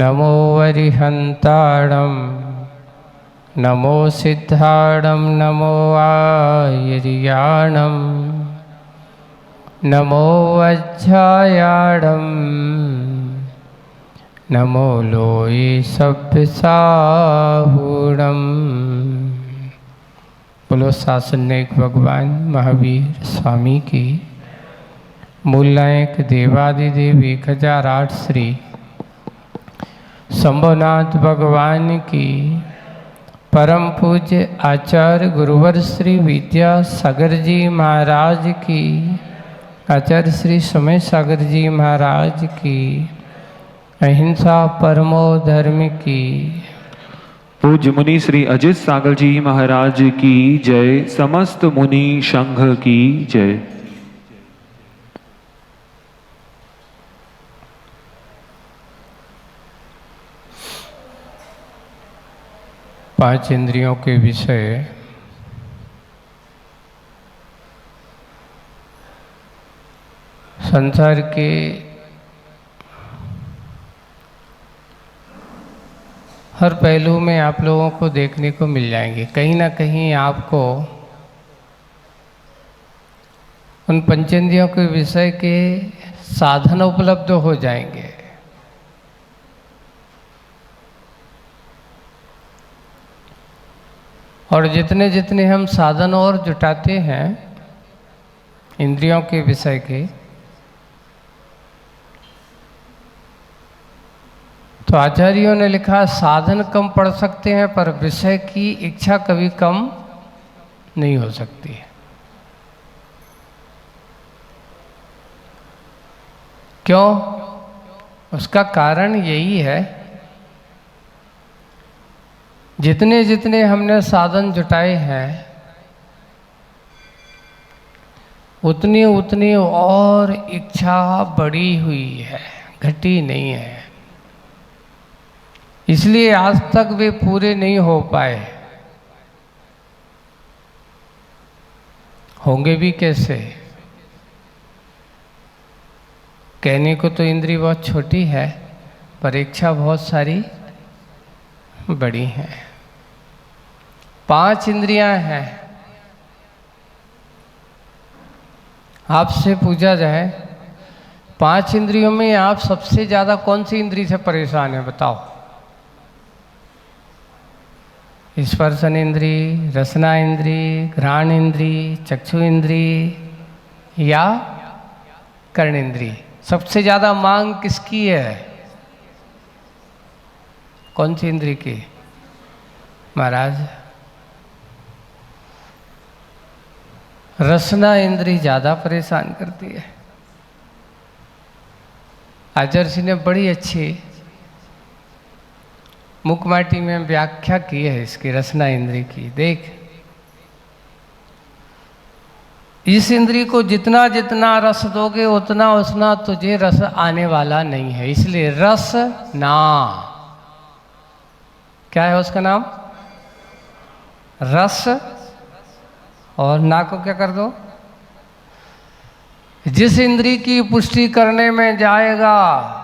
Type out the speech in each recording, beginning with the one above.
नमो वरिहंताणं नमो सिद्धाणं नमो आयर्याणं नमो वज्रायाणं नमो लोये सभ्यसाहूणम्। बोलो शासनिक भगवान महावीर स्वामी की। मूलनायक देवादिदेव 1008 श्री शंभुनाथ भगवान की। परम पूज्य आचार्य गुरुवर श्री विद्यासागर जी महाराज की। आचार्य श्री समय सागर जी महाराज की। अहिंसा परमो धर्म की। पूज्य मुनि श्री अजित सागर जी महाराज की जय। समस्त मुनि संघ की जय। पांच इंद्रियों के विषय संसार के हर पहलू में आप लोगों को देखने को मिल जाएंगे। कहीं ना कहीं आपको उन पंचेंद्रियों के विषय के साधन उपलब्ध हो जाएंगे। और जितने जितने हम साधन और जुटाते हैं इंद्रियों के विषय के, तो आचार्यों ने लिखा साधन कम पढ़ सकते हैं पर विषय की इच्छा कभी कम नहीं हो सकती है। क्यों? उसका कारण यही है, जितने जितने हमने साधन जुटाए हैं उतनी उतनी और इच्छा बढ़ी हुई है, घटी नहीं है। इसलिए आज तक वे पूरे नहीं हो पाए। होंगे भी कैसे? कहने को तो इंद्रिय बहुत छोटी है पर इच्छा बहुत सारी बड़ी है। 5 इंद्रियां हैं। आपसे पूछा जाए 5 इंद्रियों में आप सबसे ज्यादा कौन सी इंद्रिय से परेशान है? बताओ। स्पर्शन इंद्रिय, रसना इंद्रिय, घ्राण इंद्रिय, चक्षु इंद्रिय या कर्ण इंद्रिय? सबसे ज्यादा मांग किसकी है? कौन सी इंद्रिय की महाराज? रसना इंद्रिय ज्यादा परेशान करती है। आचार्य जी ने बड़ी अच्छी मुकमाटी में व्याख्या की है इसकी, रसना इंद्रिय की। देख, इस इंद्रिय को जितना जितना रस दोगे उतना उतना तुझे रस आने वाला नहीं है। इसलिए रस ना, क्या है उसका नाम? रस। और ना को क्या कर दो? जिस इंद्रिय की पुष्टि करने में जाएगा,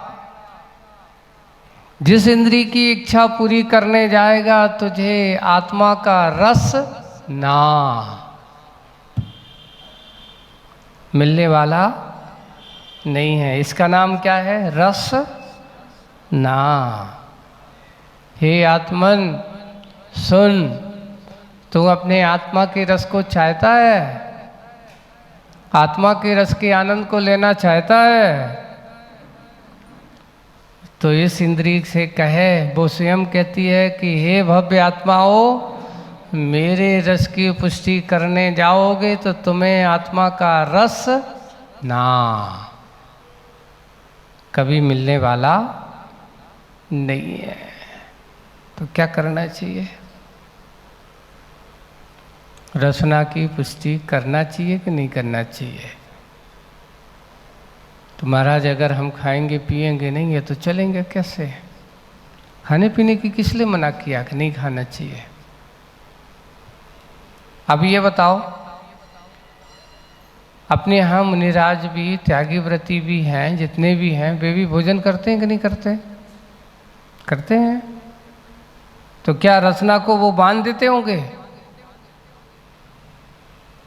जिस इंद्रिय की इच्छा पूरी करने जाएगा, तुझे आत्मा का रस ना मिलने वाला नहीं है। इसका नाम क्या है? रस ना। हे आत्मन सुन, तू अपने आत्मा के रस को चाहता है? आत्मा के रस के आनंद को लेना चाहता है? तो इस इंद्रिय से कहे, वो स्वयं कहती है कि हे भव्य आत्माओं, मेरे रस की पुष्टि करने जाओगे तो तुम्हें आत्मा का रस ना कभी मिलने वाला नहीं है। तो क्या करना चाहिए? रसना की पुष्टि करना चाहिए कि नहीं करना चाहिए? तो महाराज अगर हम खाएंगे पिएंगे नहीं है तो चलेंगे कैसे? खाने पीने की किस लिए मना किया कि नहीं खाना चाहिए? अब ये बताओ, अपने यहाँ मुनिराज भी, त्यागी व्रती भी हैं, जितने भी हैं वे भी भोजन करते हैं कि नहीं करते? करते हैं। तो क्या रसना को वो बांध देते होंगे?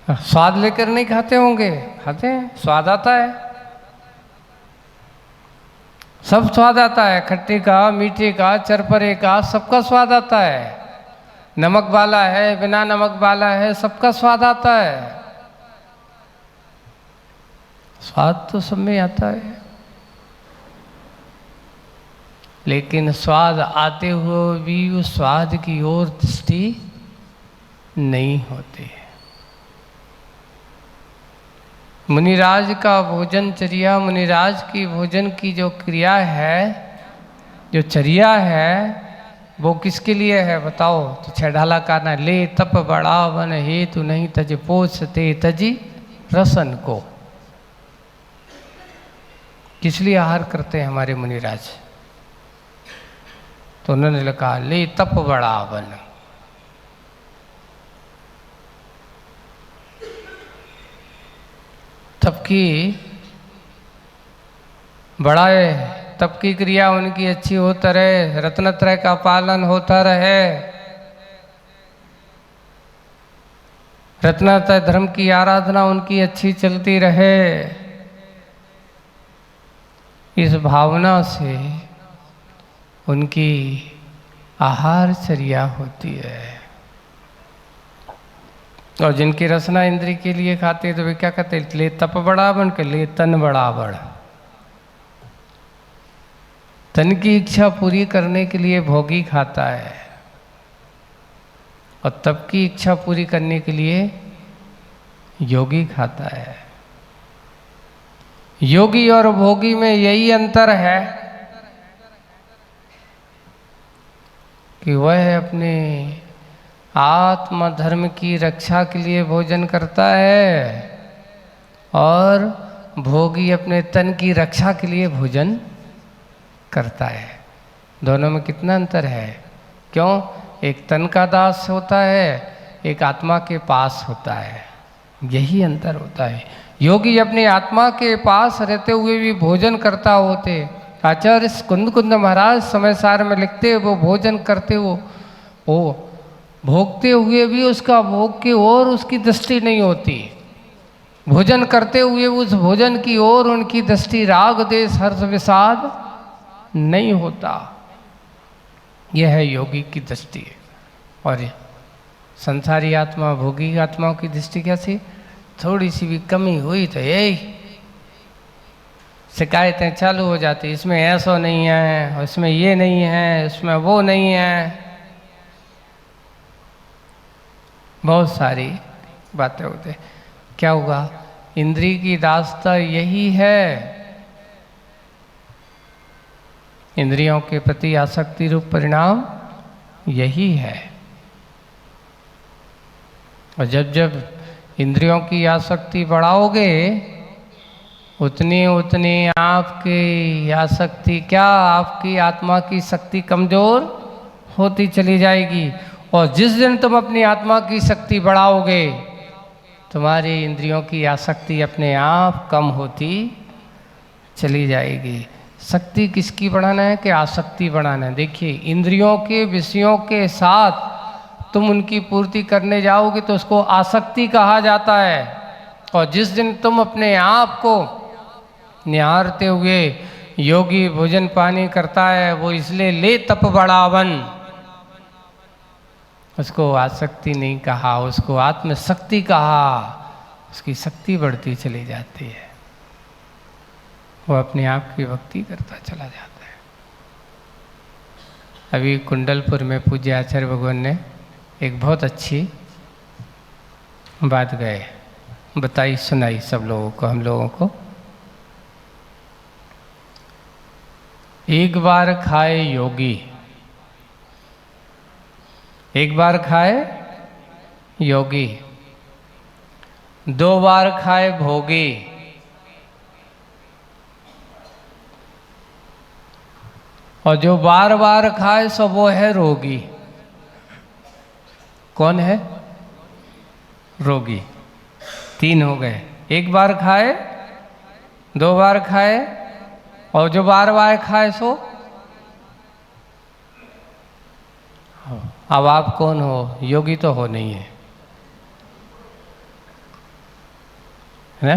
स्वाद लेकर नहीं खाते होंगे? खाते हैं, स्वाद आता है, सब स्वाद आता है, खट्टे का, मीठे का, चरपरे का, सबका स्वाद आता है। नमक वाला है, बिना नमक वाला है, सबका स्वाद आता है। स्वाद तो सब में आता है, लेकिन स्वाद आते हुए भी उस स्वाद की ओर दृष्टि नहीं होती है। मुनिराज का भोजन चर्या, मुनिराज की भोजन की जो क्रिया है, जो चर्या है, वो किसके लिए है बताओ? तो छेढ़ाला का ना ले तप बढ़ावन हेतु नहीं तज पोषते तजी रसन को। किस लिए आहार करते हैं हमारे मुनिराज? तो उन्होंने लिखा ले तप बढ़ावन। तप की बढ़ाए, तप की क्रिया उनकी अच्छी होता रहे, रत्नत्रय का पालन होता रहे, रत्नत्रय धर्म की आराधना उनकी अच्छी चलती रहे। इस भावना से उनकी आहार चर्या होती है। और जिनकी रसना इंद्री के लिए खाते तो वे क्या कहते? ले तप बढ़ावन के ले तन बढ़ावन। तन की इच्छा पूरी करने के लिए भोगी खाता है, और तप की इच्छा पूरी करने के लिए योगी खाता है। योगी और भोगी में यही अंतर है कि वह अपने आत्म धर्म की रक्षा के लिए भोजन करता है, और भोगी अपने तन की रक्षा के लिए भोजन करता है। दोनों में कितना अंतर है? क्यों? एक तन का दास होता है, एक आत्मा के पास होता है, यही अंतर होता है। योगी अपनी आत्मा के पास रहते हुए भी भोजन करता होते। आचार्य कुंद कुंद महाराज समय सार में लिखते, वो भोजन करते वो भोगते हुए भी उसका भोग की ओर उसकी दृष्टि नहीं होती। भोजन करते हुए उस भोजन की ओर उनकी दृष्टि राग देश हर्ष विषाद नहीं होता। यह है योगी की दृष्टि। और संसारी आत्मा, भोगी आत्माओं की दृष्टि कैसी? थोड़ी सी भी कमी हुई तो यही शिकायतें चालू हो जाती, इसमें ऐसा नहीं है, इसमें ये नहीं है, इसमें वो नहीं है, बहुत सारी बातें होती। क्या हुआ? इंद्री की दासता यही है, इंद्रियों के प्रति आसक्ति रूप परिणाम यही है। और जब जब इंद्रियों की आसक्ति बढ़ाओगे, उतनी उतनी आपकी आसक्ति क्या, आपकी आत्मा की शक्ति कमजोर होती चली जाएगी। और जिस दिन तुम अपनी आत्मा की शक्ति बढ़ाओगे, तुम्हारी इंद्रियों की आसक्ति अपने आप कम होती चली जाएगी। शक्ति किसकी बढ़ाना है कि आसक्ति बढ़ाना है? देखिए, इंद्रियों के विषयों के साथ तुम उनकी पूर्ति करने जाओगे तो उसको आसक्ति कहा जाता है। और जिस दिन तुम अपने आप को निहारते हुए योगी भोजन पानी करता है, वो इसलिए ले तप बढ़ावन, उसको आसक्ति नहीं कहा, उसको आत्मशक्ति कहा। उसकी शक्ति बढ़ती चली जाती है, वो अपने आप की भक्ति करता चला जाता है। अभी कुंडलपुर में पूज्य आचार्य भगवान ने एक बहुत अच्छी बात गए बताई, सुनाई सब लोगों को, हम लोगों को। एक बार खाए योगी, एक बार खाए योगी, दो बार खाए भोगी, और जो बार बार खाए सो वो है रोगी। कौन है? रोगी। तीन हो गए। एक बार खाए, दो बार खाए, और जो बार बार खाए सो अब आप कौन हो? योगी तो हो नहीं है ना?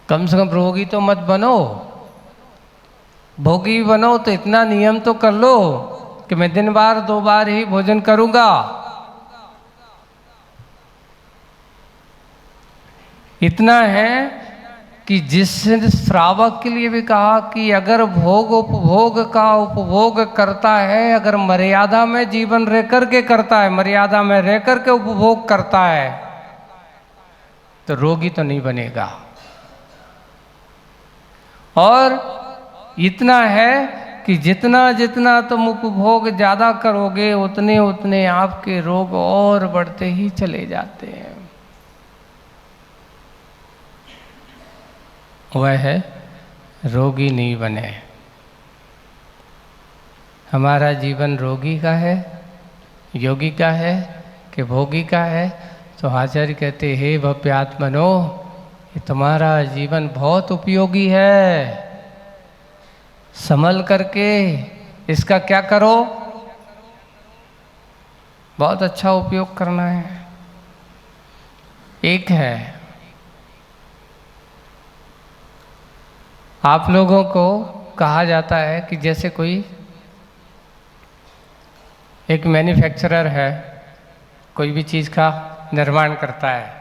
कम से कम रोगी तो मत बनो, भोगी बनो तो इतना नियम तो कर लो कि मैं दिन बार 2 बार ही भोजन करूंगा। इतना है कि जिस श्रावक के लिए भी कहा कि अगर भोग उपभोग का उपभोग करता है, अगर मर्यादा में जीवन रह करके करता है, मर्यादा में रह करके उपभोग करता है, तो रोगी तो नहीं बनेगा। और इतना है कि जितना जितना तुम उपभोग ज़्यादा करोगे उतने उतने आपके रोग और बढ़ते ही चले जाते हैं। वह है रोगी नहीं बने। हमारा जीवन रोगी का है, योगी का है कि भोगी का है? तो आचार्य कहते हे भव्यात्मनो, ये तुम्हारा जीवन बहुत उपयोगी है, संभल करके इसका क्या करो? बहुत अच्छा उपयोग करना है। एक है, आप लोगों को कहा जाता है कि जैसे कोई एक मैन्युफैक्चरर है, कोई भी चीज़ का निर्माण करता है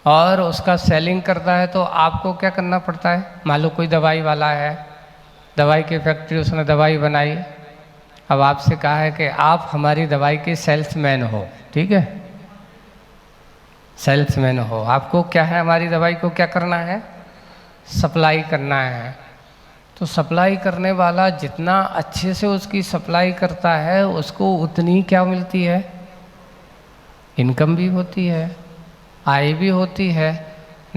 और उसका सेलिंग करता है, तो आपको क्या करना पड़ता है? मान लो कोई दवाई वाला है, दवाई की फैक्ट्री, उसने दवाई बनाई, अब आपसे कहा है कि आप हमारी दवाई के सेल्समैन हो, ठीक है? सेल्समैन हो, आपको क्या है? हमारी दवाई को क्या करना है? सप्लाई करना है। तो सप्लाई करने वाला जितना अच्छे से उसकी सप्लाई करता है, उसको उतनी क्या मिलती है? इनकम भी होती है, आय भी होती है,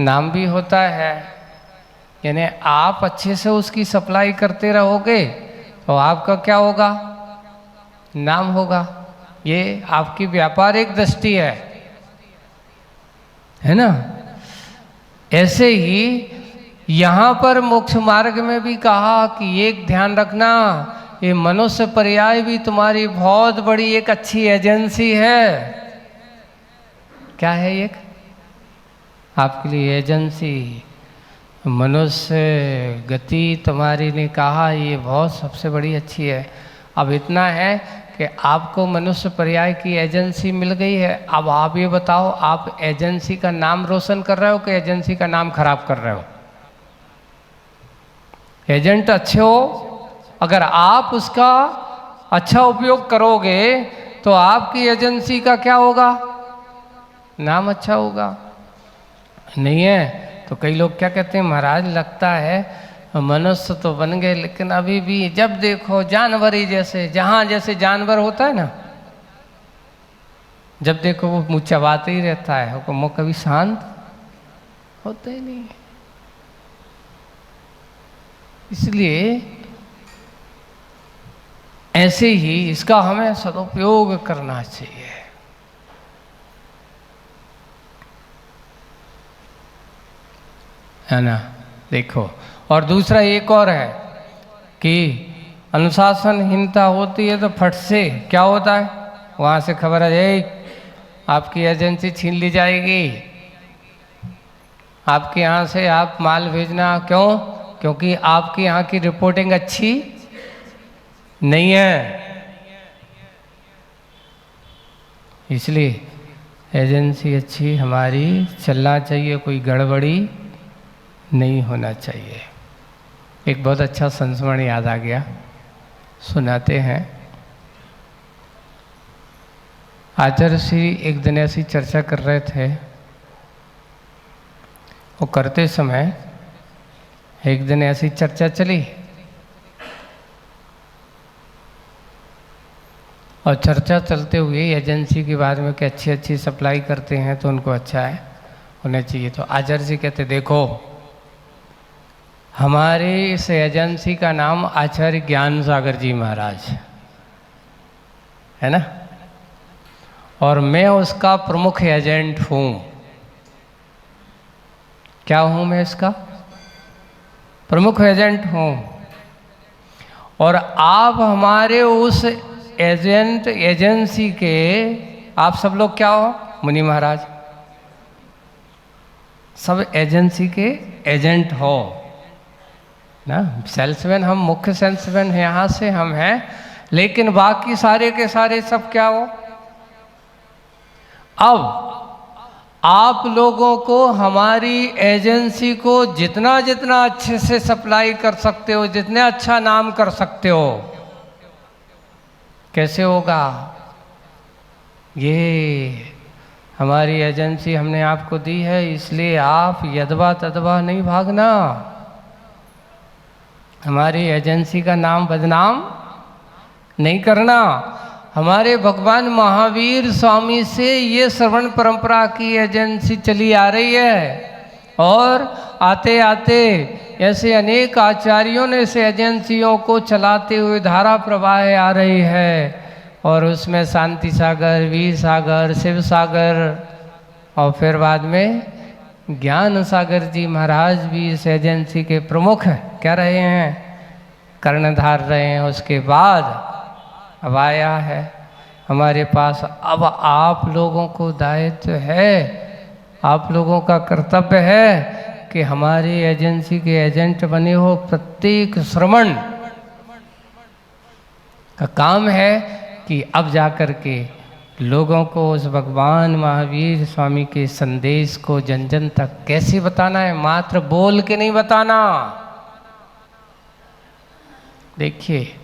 नाम भी होता है। यानी आप अच्छे से उसकी सप्लाई करते रहोगे तो आपका क्या होगा? नाम होगा। ये आपकी व्यापारिक दृष्टि है ना? ऐसे ही यहाँ पर मोक्ष मार्ग में भी कहा कि एक ध्यान रखना, ये मनुष्य पर्याय भी तुम्हारी बहुत बड़ी एक अच्छी एजेंसी है। क्या है एक आपके लिए एजेंसी? मनुष्य गति तुम्हारी ने कहा ये बहुत सबसे बड़ी अच्छी है। अब इतना है कि आपको मनुष्य पर्याय की एजेंसी मिल गई है। अब आप ये बताओ, आप एजेंसी का नाम रोशन कर रहे हो कि एजेंसी का नाम खराब कर रहे हो? एजेंट अच्छे हो, अगर आप उसका अच्छा उपयोग करोगे तो आपकी एजेंसी का क्या होगा? नाम अच्छा होगा। नहीं है तो कई लोग क्या कहते हैं, महाराज लगता है मनुष्य तो बन गए लेकिन अभी भी जब देखो जानवर ही जैसे, जहाँ जैसे जानवर होता है ना, जब देखो वो मुँह चबाते ही रहता है, वो मुँह कभी शांत होता ही नहीं। इसलिए ऐसे ही इसका हमें सदुपयोग करना चाहिए। है ना? देखो, और दूसरा एक और है कि अनुशासनहीनता होती है तो फट से क्या होता है, वहाँ से खबर आ जाए आपकी एजेंसी छीन ली जाएगी, आपके यहाँ से आप माल भेजना। क्यों? क्योंकि आपके यहाँ की रिपोर्टिंग अच्छी नहीं है। इसलिए एजेंसी अच्छी हमारी चलना चाहिए, कोई गड़बड़ी नहीं होना चाहिए। एक बहुत अच्छा संस्मरण याद आ गया, सुनाते हैं। आचार्य श्री एक दिन ऐसी चर्चा कर रहे थे, वो करते समय एक दिन ऐसी चर्चा चली और चर्चा चलते हुए एजेंसी के बारे में कि अच्छी अच्छी सप्लाई करते हैं तो उनको अच्छा है, होना चाहिए। तो आचार्य जी कहते देखो, हमारे इस एजेंसी का नाम आचार्य ज्ञान सागर जी महाराज है ना, और मैं उसका प्रमुख एजेंट हूँ। क्या हूँ मैं? इसका प्रमुख एजेंट हूँ। और आप हमारे उस एजेंट एजेंसी के आप सब लोग क्या हो मुनि महाराज? सब एजेंसी के एजेंट हो ना। सेल्समैन हम मुख्य सेल्समैन हैं, यहाँ से हम हैं, लेकिन बाकी सारे के सारे सब क्या हो? अब आप लोगों को हमारी एजेंसी को जितना जितना अच्छे से सप्लाई कर सकते हो, जितने अच्छा नाम कर सकते हो, कैसे होगा? ये हमारी एजेंसी हमने आपको दी है, इसलिए आप यदवा तदवा नहीं भागना। हमारी एजेंसी का नाम बदनाम नहीं करना। हमारे भगवान महावीर स्वामी से ये श्रवण परंपरा की एजेंसी चली आ रही है, और आते आते ऐसे अनेक आचार्यों ने इस एजेंसियों को चलाते हुए धारा प्रवाह आ रही है, और उसमें शांति सागर, वीर सागर, शिव सागर, और फिर बाद में ज्ञान सागर जी महाराज भी इस एजेंसी के प्रमुख क्या रहे हैं, कर्णधार रहे हैं। उसके बाद अब आया है हमारे पास, अब आप लोगों को दायित्व है, आप लोगों का कर्तव्य है कि हमारी एजेंसी के एजेंट बने हो। प्रत्येक श्रवण का काम है कि अब जाकर के लोगों को उस भगवान महावीर स्वामी के संदेश को जन जन तक कैसे बताना है, मात्र बोल के नहीं बताना। देखिए,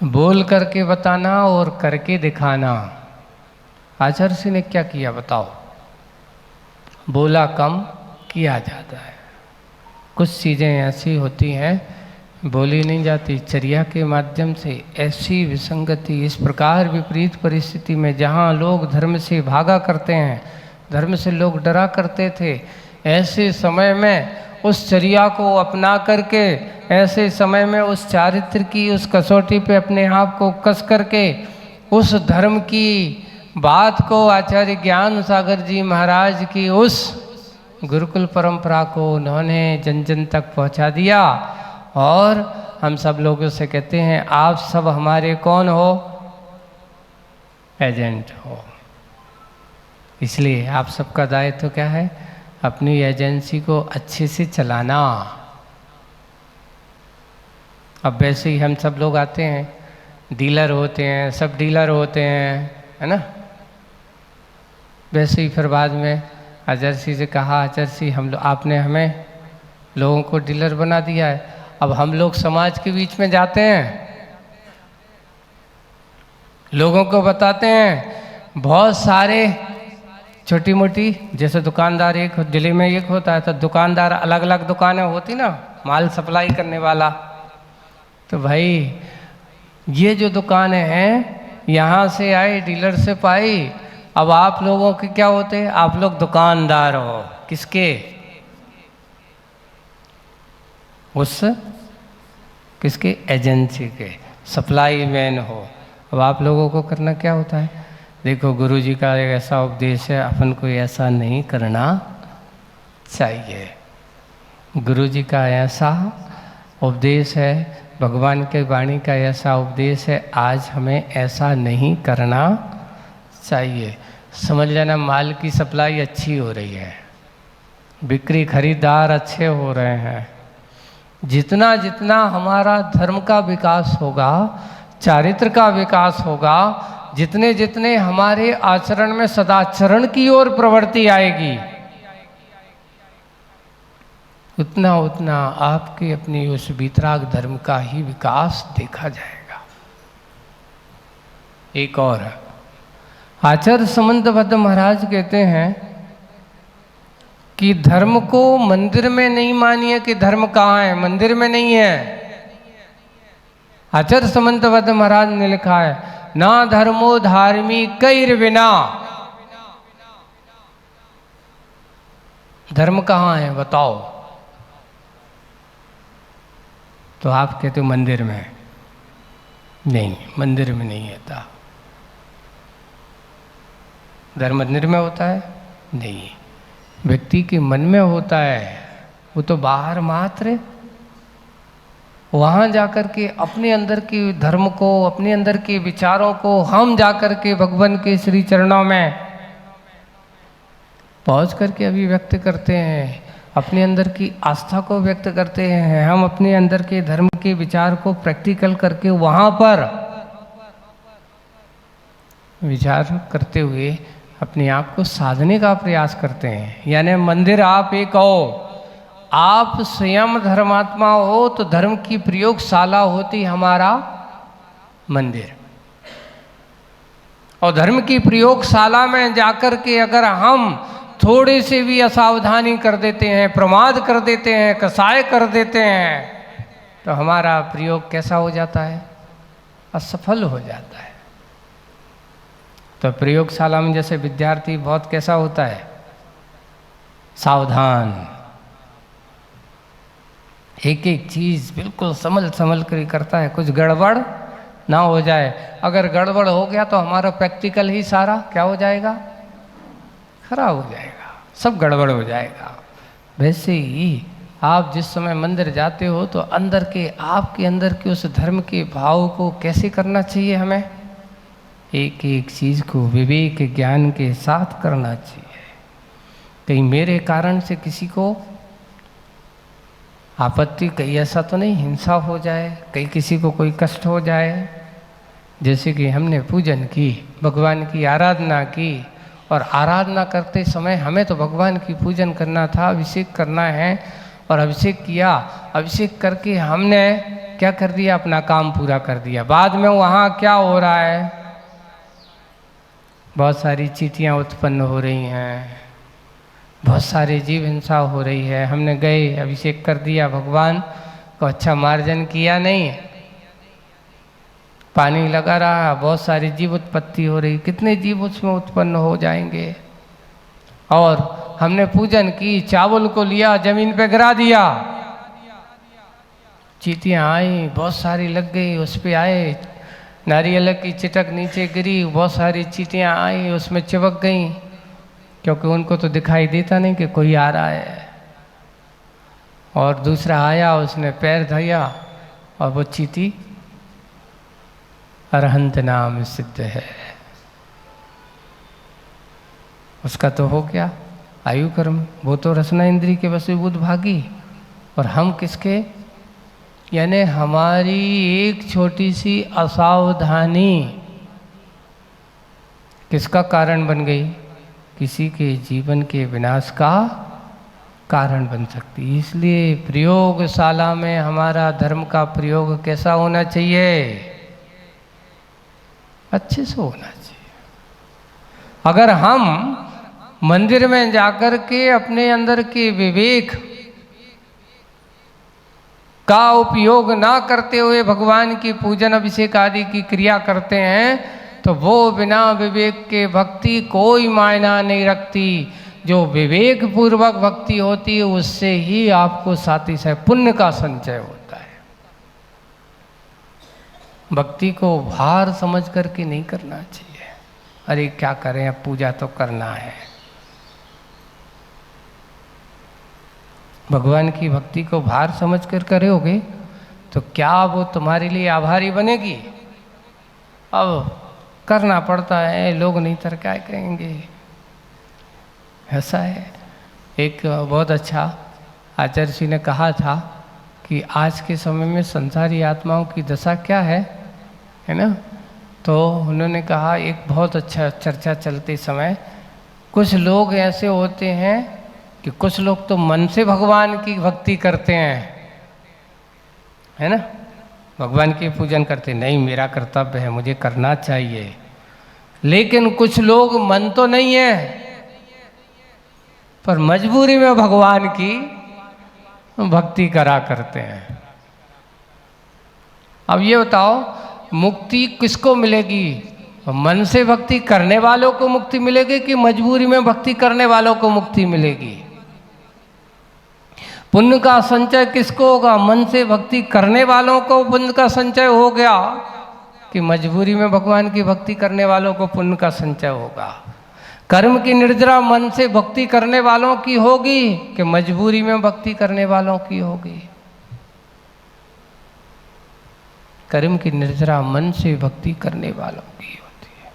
बोल करके बताना और करके दिखाना। आचार्य जी ने क्या किया बताओ? बोला कम किया जाता है। कुछ चीज़ें ऐसी होती हैं बोली नहीं जाती, चर्या के माध्यम से ऐसी विसंगति, इस प्रकार विपरीत परिस्थिति में जहाँ लोग धर्म से भागा करते हैं, धर्म से लोग डरा करते थे, ऐसे समय में उस चर्या को अपना करके, ऐसे समय में उस चारित्र की उस कसौटी पे अपने आप को कस करके उस धर्म की बात को आचार्य ज्ञान सागर जी महाराज की उस गुरुकुल परंपरा को उन्होंने जन जन तक पहुंचा दिया। और हम सब लोगों से कहते हैं आप सब हमारे कौन हो? एजेंट हो। इसलिए आप सबका दायित्व तो क्या है? अपनी एजेंसी को अच्छे से चलाना। अब वैसे ही हम सब लोग आते हैं, डीलर होते हैं, सब डीलर होते हैं, है ना। वैसे ही फिर बाद में आचार्य से कहा, आचार्य हम लोग, आपने हमें लोगों को डीलर बना दिया है, अब हम लोग समाज के बीच में जाते हैं, लोगों को बताते हैं। बहुत सारे छोटी मोटी, जैसे दुकानदार एक दिल्ली में एक होता है, तो दुकानदार अलग अलग दुकानें होती ना, माल सप्लाई करने वाला। तो भाई ये जो दुकानें हैं यहाँ से आए, डीलरशिप आई, अब आप लोगों के क्या होते हैं? आप लोग दुकानदार हो। किसके? उस किसके? एजेंसी के सप्लाई मैन हो। अब आप लोगों को करना क्या होता है? देखो, गुरु जी का एक ऐसा उपदेश है, अपन को ऐसा नहीं करना चाहिए। गुरु जी का ऐसा उपदेश है, भगवान के वाणी का ऐसा उपदेश है, आज हमें ऐसा नहीं करना चाहिए। समझ लेना, माल की सप्लाई अच्छी हो रही है, बिक्री खरीदार अच्छे हो रहे हैं। जितना जितना हमारा धर्म का विकास होगा, चारित्र का विकास होगा, जितने जितने हमारे आचरण में सदाचरण की ओर प्रवृत्ति आएगी, उतना उतना आपके अपनी उस वीतराग धर्म का ही विकास देखा जाएगा। एक और आचार्य समंतभद्र महाराज कहते हैं कि धर्म को मंदिर में नहीं मानिए कि धर्म कहाँ है, मंदिर में नहीं है। आचार्य समंतभद्र महाराज ने लिखा है, ना धर्मो धार्मिकैर्विना। धर्म कहाँ है बताओ? तो आप कहते हो मंदिर में। नहीं, मंदिर में नहीं होता। धर्म मंदिर में होता है? नहीं, व्यक्ति के मन में होता है। वो तो बाहर मात्र वहाँ जाकर के अपने अंदर के धर्म को, अपने अंदर के विचारों को हम जाकर के भगवान के श्री चरणों में पहुँच करके अभिव्यक्त करते हैं, अपने अंदर की आस्था को व्यक्त करते हैं। हम अपने अंदर के धर्म के विचार को प्रैक्टिकल करके वहाँ पर विचार करते हुए अपने आप को साधने का प्रयास करते हैं। यानी मंदिर आप एक हो, आप स्वयं धर्मात्मा हो तो धर्म की प्रयोगशाला होती हमारा मंदिर। और धर्म की प्रयोगशाला में जाकर के अगर हम थोड़े से भी असावधानी कर देते हैं, प्रमाद कर देते हैं, कसाय कर देते हैं, तो हमारा प्रयोग कैसा हो जाता है? असफल हो जाता है। तो प्रयोगशाला में जैसे विद्यार्थी बहुत कैसा होता है? सावधान, एक एक चीज बिल्कुल संभल संभल कर करता है, कुछ गड़बड़ ना हो जाए। अगर गड़बड़ हो गया तो हमारा प्रैक्टिकल ही सारा क्या हो जाएगा? खराब हो जाएगा, सब गड़बड़ हो जाएगा। वैसे ही आप जिस समय मंदिर जाते हो तो अंदर के, आपके अंदर के उस धर्म के भाव को कैसे करना चाहिए? हमें एक एक चीज को विवेक ज्ञान के साथ करना चाहिए। कहीं मेरे कारण से किसी को आपत्ति, कहीं ऐसा तो नहीं हिंसा हो जाए, कहीं किसी को कोई कष्ट हो जाए। जैसे कि हमने पूजन की, भगवान की आराधना की, और आराधना करते समय हमें तो भगवान की पूजन करना था, अभिषेक करना है, और अभिषेक किया। अभिषेक करके हमने क्या कर दिया? अपना काम पूरा कर दिया। बाद में वहाँ क्या हो रहा है? बहुत सारी चींटियाँ उत्पन्न हो रही हैं, बहुत सारे जीव हिंसा हो रही है। हमने गए अभिषेक कर दिया, भगवान को अच्छा मार्जन किया नहीं, पानी लगा रहा, बहुत सारी जीव उत्पत्ति हो रही, कितने जीव उसमें उत्पन्न हो जाएंगे। और हमने पूजन की, चावल को लिया जमीन पे गिरा दिया, चींटियाँ आई, बहुत सारी लग गई, उस पे आए, नारियल की चिटक नीचे गिरी, बहुत सारी चींटियाँ आई, उसमें चिपक गई, क्योंकि उनको तो दिखाई देता नहीं कि कोई आ रहा है। और दूसरा आया, उसने पैर धोया, और वो चींटी अरहंत नाम सिद्ध है, उसका तो हो गया आयु कर्म, वो तो रसना इंद्री के वशीभूत भागी। और हम किसके? यानी हमारी एक छोटी सी असावधानी किसका कारण बन गई? किसी के जीवन के विनाश का कारण बन सकती। इसलिए प्रयोगशाला में हमारा धर्म का प्रयोग कैसा होना चाहिए? अच्छे से होना चाहिए। अगर हम मंदिर में जाकर के अपने अंदर के विवेक का उपयोग ना करते हुए भगवान की पूजन अभिषेक आदि की क्रिया करते हैं, तो वो बिना विवेक के भक्ति कोई मायना नहीं रखती। जो विवेक पूर्वक भक्ति होती है उससे ही आपको साथ ही साथ पुण्य का संचय होता है। भक्ति को भार समझ करके नहीं करना चाहिए, अरे क्या करें, अब पूजा तो करना है। भगवान की भक्ति को भार समझ कर करोगे तो क्या वो तुम्हारे लिए आभारी बनेगी? अब करना पड़ता है, लोग नहीं तो क्या कहेंगे, ऐसा है। एक बहुत अच्छा आचार्य जी ने कहा था कि आज के समय में संसारी आत्माओं की दशा क्या है ना? तो उन्होंने कहा, एक बहुत अच्छा चर्चा चलते समय, कुछ लोग ऐसे होते हैं कि कुछ लोग तो मन से भगवान की भक्ति करते हैं, है ना, भगवान की पूजन करते, नहीं मेरा कर्तव्य है, मुझे करना चाहिए। लेकिन कुछ लोग मन तो नहीं है, पर मजबूरी में भगवान की भक्ति करा करते हैं। अब ये बताओ, मुक्ति किसको मिलेगी? मन से भक्ति करने वालों को मुक्ति मिलेगी कि मजबूरी में भक्ति करने वालों को मुक्ति मिलेगी? पुण्य का संचय किसको होगा? मन से भक्ति करने वालों को पुण्य का संचय हो गया कि मजबूरी में भगवान की भक्ति करने वालों को पुण्य का संचय होगा? कर्म की निर्जरा मन से भक्ति करने वालों की होगी कि मजबूरी में भक्ति करने वालों की होगी? कर्म की निर्जरा मन से भक्ति करने वालों की होती है।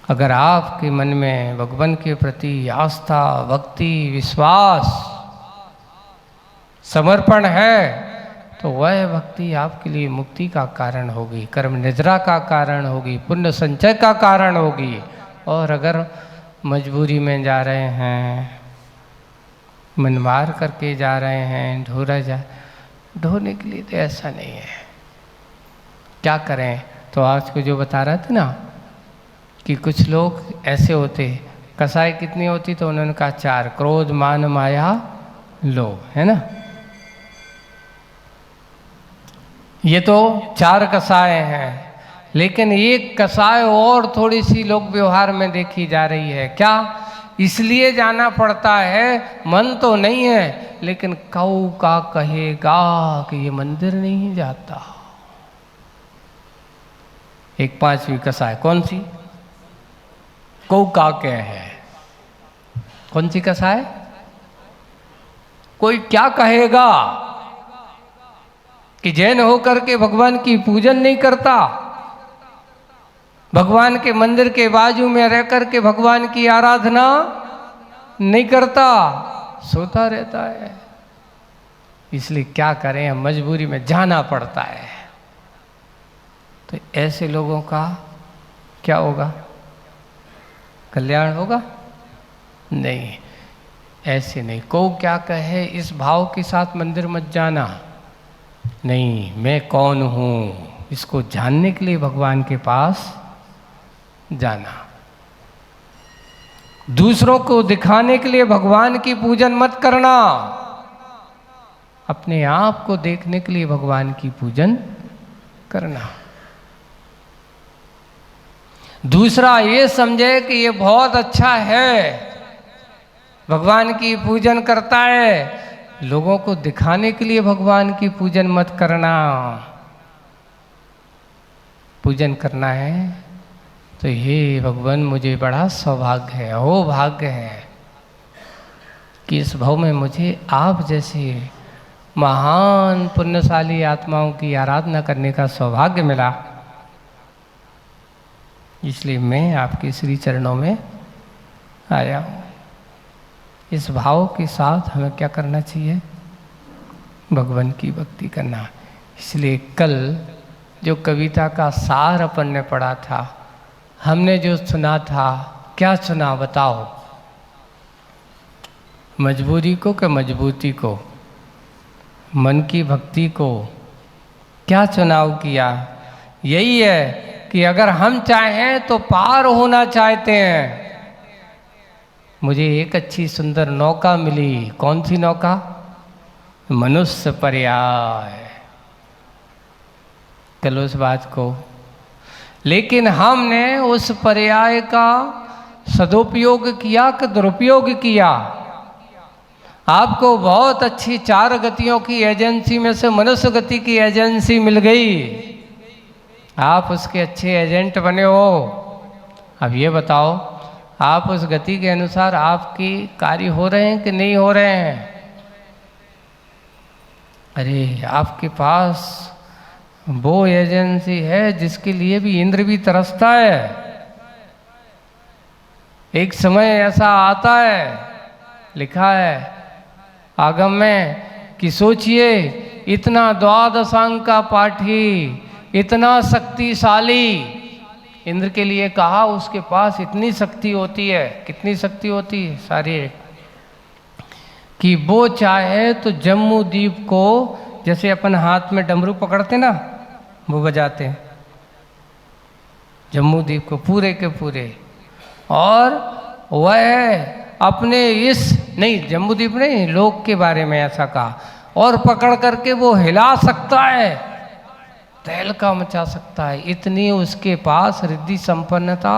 अगर आपके मन में भगवान के प्रति आस्था, भक्ति, विश्वास, समर्पण है तो वह भक्ति आपके लिए मुक्ति का कारण होगी, कर्म निद्रा का कारण होगी, पुण्य संचय का कारण होगी। और अगर मजबूरी में जा रहे हैं, मन मार करके जा रहे हैं, ढोने के लिए तो ऐसा नहीं है। क्या करें? तो आज को जो बता रहा था ना कि कुछ लोग ऐसे होते, कसाई कितनी होती तो उन्होंने कहा 4, क्रोध, मान, माया, लोभ, है ना। ये तो 4 कसाय हैं, लेकिन एक कसाय और थोड़ी सी लोक व्यवहार में देखी जा रही है। क्या? इसलिए जाना पड़ता है, मन तो नहीं है, लेकिन कऊ का कहेगा कि ये मंदिर नहीं जाता। एक 5वीं कसाय कौन सी? कऊ का कह है। कौन सी कसाय? कोई क्या कहेगा कि जैन होकर के भगवान की पूजन नहीं करता, भगवान के मंदिर के बाजू में रह कर के भगवान की आराधना नहीं करता, सोता रहता है। इसलिए क्या करें, हम मजबूरी में जाना पड़ता है। तो ऐसे लोगों का क्या होगा? कल्याण होगा? नहीं, ऐसे नहीं। को क्या कहे इस भाव के साथ मंदिर मत जाना। नहीं, मैं कौन हूँ इसको जानने के लिए भगवान के पास जाना। दूसरों को दिखाने के लिए भगवान की पूजन मत करना, अपने आप को देखने के लिए भगवान की पूजन करना। दूसरा ये समझे कि ये बहुत अच्छा है, भगवान की पूजन करता है, लोगों को दिखाने के लिए भगवान की पूजन मत करना। पूजन करना है तो हे भगवान, मुझे बड़ा सौभाग्य है, हो भाग्य है कि इस भाव में मुझे आप जैसे महान पुण्यशाली आत्माओं की आराधना करने का सौभाग्य मिला। इसलिए मैं आपके श्री चरणों में आया हूँ। इस भाव के साथ हमें क्या करना चाहिए? भगवान की भक्ति करना। इसलिए कल जो कविता का सार अपन ने पढ़ा था, हमने जो सुना था, क्या सुना बताओ? मजबूरी को कि मजबूती को? मन की भक्ति को? क्या चुनाव किया? यही है कि अगर हम चाहें तो पार होना चाहते हैं। मुझे एक अच्छी सुंदर नौका मिली। कौन सी नौका? मनुष्य पर्याय। कल उस बात को, लेकिन हमने उस पर्याय का सदुपयोग किया कि दुरुपयोग किया? आपको बहुत अच्छी 4 गतियों की एजेंसी में से मनुष्य गति की एजेंसी मिल गई, आप उसके अच्छे एजेंट बने हो। अब ये बताओ, आप उस गति के अनुसार आपके कार्य हो रहे हैं कि नहीं हो रहे हैं? अरे, आपके पास वो एजेंसी है जिसके लिए भी इंद्र भी तरसता है। एक समय ऐसा आता है, लिखा है आगम में, कि सोचिए इतना द्वादशांग का पाठी, इतना शक्तिशाली, इंद्र के लिए कहा उसके पास इतनी शक्ति होती है। कितनी शक्ति होती है? सारी, कि वो चाहे तो जम्मू द्वीप को, जैसे अपन हाथ में डमरू पकड़ते ना, वो बजाते हैं जम्मू द्वीप को पूरे के पूरे। और वह अपने इस, नहीं जम्मू द्वीप नहीं, लोक के बारे में ऐसा कहा, और पकड़ करके वो हिला सकता है, तहलका मचा सकता है। इतनी उसके पास रिद्धि संपन्नता,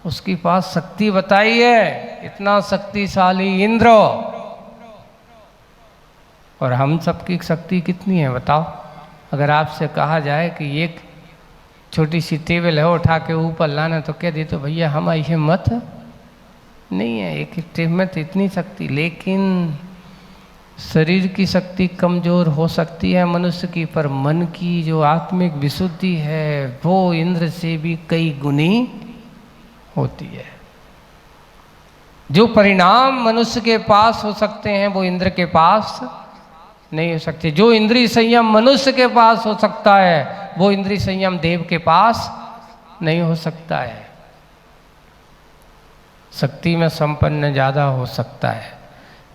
उसके पास शक्ति बताई है। इतना शक्तिशाली इंद्र। और हम सबकी शक्ति कितनी है बताओ? अगर आपसे कहा जाए कि एक छोटी सी टेबल है, उठा के ऊपर लाना, तो कह दे तो भैया हमारी हिम्मत नहीं है, एक टेबल में तो इतनी शक्ति। लेकिन शरीर की शक्ति कमजोर हो सकती है मनुष्य की, पर मन की जो आत्मिक विशुद्धि है वो इंद्र से भी कई गुनी होती है। जो परिणाम मनुष्य के पास हो सकते हैं वो इंद्र के पास नहीं हो सकते। जो इंद्रिय संयम मनुष्य के पास हो सकता है वो इंद्रिय संयम देव के पास नहीं हो सकता है। शक्ति में संपन्न ज़्यादा हो सकता है,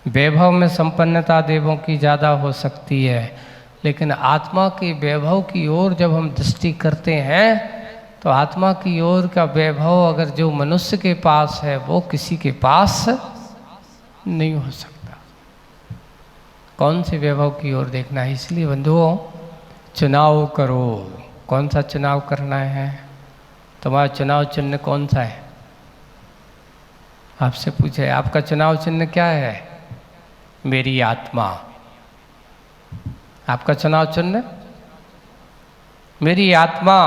वैभव में संपन्नता देवों की ज़्यादा हो सकती है, लेकिन आत्मा के वैभव की ओर जब हम दृष्टि करते हैं तो आत्मा की ओर का वैभव अगर जो मनुष्य के पास है वो किसी के पास नहीं हो सकता। कौन से वैभव की ओर देखना है? इसलिए बंधुओं चुनाव करो। कौन सा चुनाव करना है? तुम्हारा चुनाव चिन्ह कौन सा है? आपसे पूछे आपका चुनाव चिन्ह क्या है? मेरी आत्मा। आपका चुनाव चिन्ह मेरी आत्मा,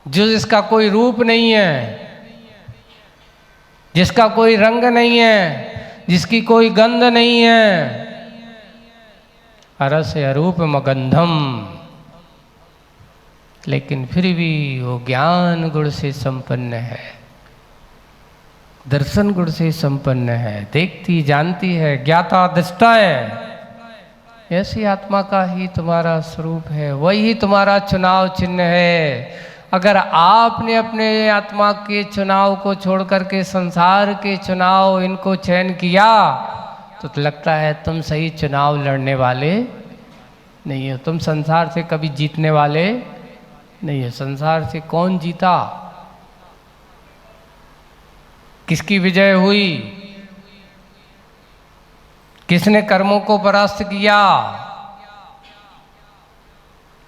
जो जिसका कोई रूप नहीं है, जिसका कोई रंग नहीं है, जिसकी कोई गंध नहीं है। अरस अरूप मगंधम, लेकिन फिर भी वो ज्ञान गुण से संपन्न है, दर्शन गुण से संपन्न है, देखती जानती है, ज्ञाता दृष्टा है। ऐसी आत्मा का ही तुम्हारा स्वरूप है, वही तुम्हारा चुनाव चिन्ह है। अगर आपने अपने आत्मा के चुनाव को छोड़ करके संसार के चुनाव इनको चयन किया तो लगता है तुम सही चुनाव लड़ने वाले नहीं हो, तुम संसार से कभी जीतने वाले नहीं हो। संसार से कौन जीता? किसकी विजय हुई? किसने कर्मों को परास्त किया?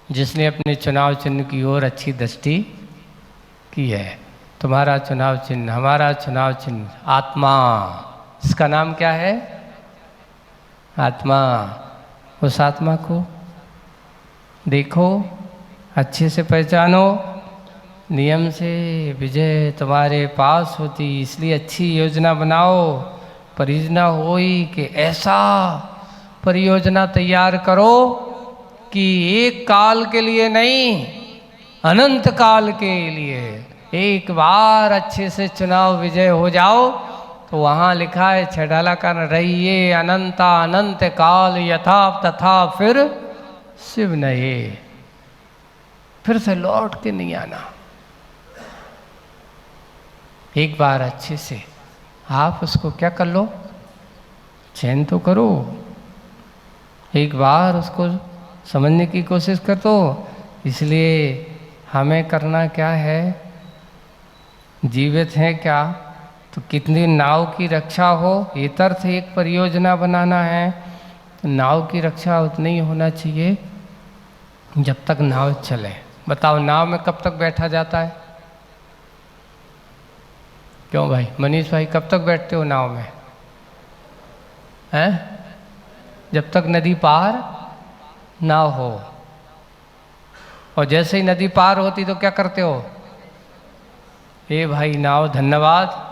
जिसने अपने चुनाव चिन्ह की ओर अच्छी दृष्टि की है। तुम्हारा चुनाव चिन्ह, हमारा चुनाव चिन्ह आत्मा। इसका नाम क्या है? आत्मा। उस आत्मा को देखो, अच्छे से पहचानो, नियम से विजय तुम्हारे पास होती। इसलिए अच्छी योजना बनाओ। परियोजना होई कि ऐसा परियोजना तैयार करो कि एक काल के लिए नहीं, अनंत काल के लिए एक बार अच्छे से चुनाव विजय हो जाओ तो वहाँ लिखा है छडाला का रहिए अनंता अनंत काल यथा तथा फिर शिव नए। फिर से लौट के नहीं आना। एक बार अच्छे से आप उसको क्या कर लो, चयन तो करो। एक बार उसको समझने की कोशिश कर दो। इसलिए हमें करना क्या है? जीवित है क्या तो कितनी नाव की रक्षा हो, ये तर्थ एक परियोजना बनाना है। नाव की रक्षा उतनी ही होना चाहिए जब तक नाव चले। बताओ नाव में कब तक बैठा जाता है? क्यों भाई मनीष भाई, कब तक बैठते हो नाव में? हैं? जब तक नदी पार ना हो। और जैसे ही नदी पार होती तो क्या करते हो? ए भाई नाव धन्यवाद,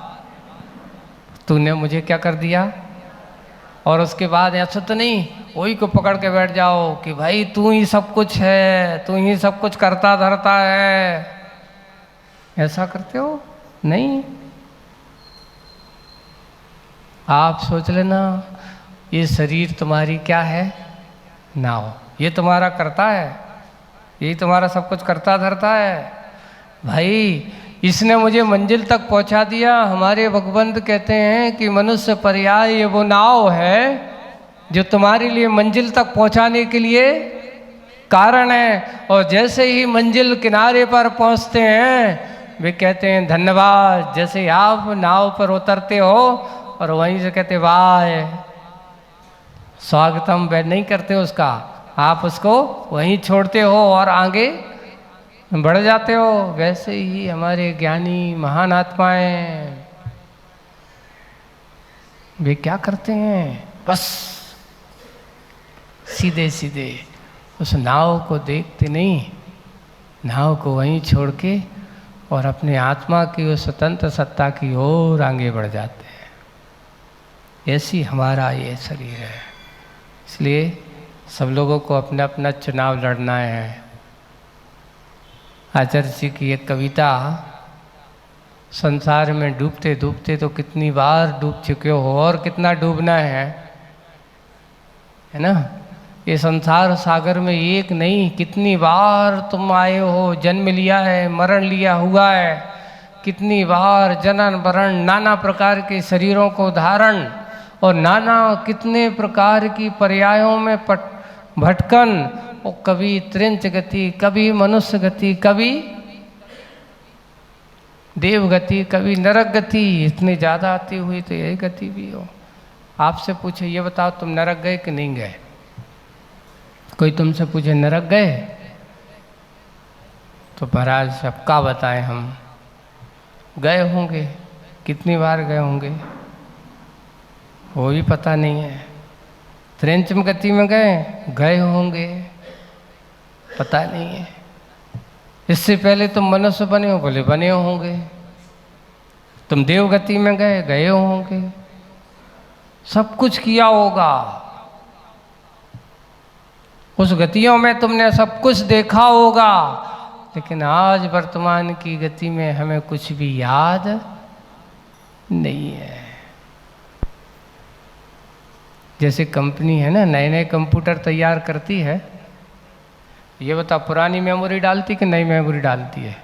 तूने मुझे क्या कर दिया। और उसके बाद ऐसा तो नहीं वही को पकड़ के बैठ जाओ कि भाई तू ही सब कुछ है, तू ही सब कुछ करता धरता है। ऐसा करते हो? नहीं। आप सोच लेना ये शरीर तुम्हारी क्या है? नाव। ये तुम्हारा करता है, यही तुम्हारा सब कुछ करता धरता है। भाई इसने मुझे मंजिल तक पहुंचा दिया। हमारे भगवंत कहते हैं कि मनुष्य पर्याय ये वो नाव है जो तुम्हारे लिए मंजिल तक पहुंचाने के लिए कारण है। और जैसे ही मंजिल किनारे पर पहुंचते हैं वे कहते हैं धन्यवाद। जैसे आप नाव पर उतरते हो और वहीं से कहते वाह स्वागतम बैठ नहीं करते उसका, आप उसको वहीं छोड़ते हो और आगे बढ़ जाते हो। वैसे ही हमारे ज्ञानी महान आत्माएं वे क्या करते हैं? बस सीधे सीधे उस नाव को देखते नहीं, नाव को वहीं छोड़ के और अपने आत्मा की उस स्वतंत्र सत्ता की ओर आगे बढ़ जाते हैं। ऐसी हमारा ये शरीर है। इसलिए सब लोगों को अपना अपना चुनाव लड़ना है। आचार्य जी की एक कविता, संसार में डूबते डूबते तो कितनी बार डूब चुके हो और कितना डूबना है ना। ये संसार सागर में एक नहीं, कितनी बार तुम आए हो, जन्म लिया है, मरण लिया हुआ है, कितनी बार जनन मरण, नाना प्रकार के शरीरों को धारण और नाना कितने प्रकार की पर्यायों में भटकन, और कभी त्रिंच गति, कभी मनुष्य गति, कभी देव गति, कभी नरक गति, इतनी ज़्यादा आती हुई तो यही गति भी हो। आपसे पूछे, ये बताओ तुम नरक गए कि नहीं गए? कोई तुमसे पूछे नरक गए तो महाराज सबका बताएं हम, गए होंगे, कितनी बार गए होंगे वो भी पता नहीं है। त्रिंचम गति में गए होंगे, पता नहीं है। इससे पहले तुम मनुष्य बने हो, बोले बने होंगे। तुम देव गति में गए होंगे, सब कुछ किया होगा। उस गतियों में तुमने सब कुछ देखा होगा, लेकिन आज वर्तमान की गति में हमें कुछ भी याद नहीं है। जैसे कंपनी है ना, नए नए कंप्यूटर तैयार करती है, ये बता पुरानी मेमोरी डालती कि नई मेमोरी डालती है?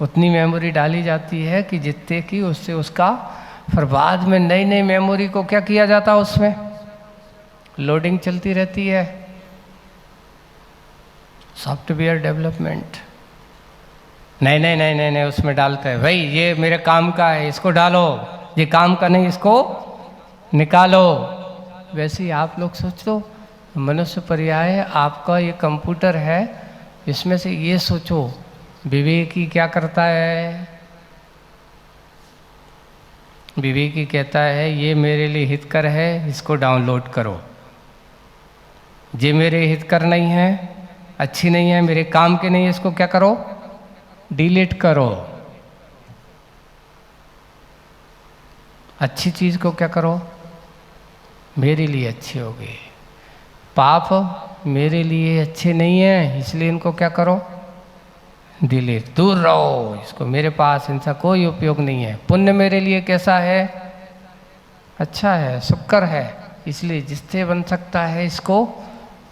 उतनी मेमोरी डाली जाती है कि जितने की उससे उसका, फिर बाद में नई नई मेमोरी को क्या किया जाता है, उसमें लोडिंग चलती रहती है, सॉफ्टवेयर डेवलपमेंट, नए नए नए नए नए उसमें डालते हैं। भाई ये मेरे काम का है, इसको डालो, ये काम का नहीं, इसको निकालो। वैसे ही आप लोग सोच लो, मनुष्य पर्याय आपका ये कंप्यूटर है, इसमें से ये सोचो विवेकी क्या करता है। विवेकी कहता है ये मेरे लिए हितकर है, इसको डाउनलोड करो। ये मेरे हितकर नहीं है, अच्छी नहीं है, मेरे काम के नहीं है, इसको क्या करो, डिलीट करो। अच्छी चीज़ को क्या करो, मेरे लिए अच्छी होगी। पाप मेरे लिए अच्छे नहीं है, इसलिए इनको क्या करो, डिलीट, दूर रहो, इसको मेरे पास इनका कोई उपयोग नहीं है। पुण्य मेरे लिए कैसा है, अच्छा है, शुक्र है, इसलिए जिससे बन सकता है इसको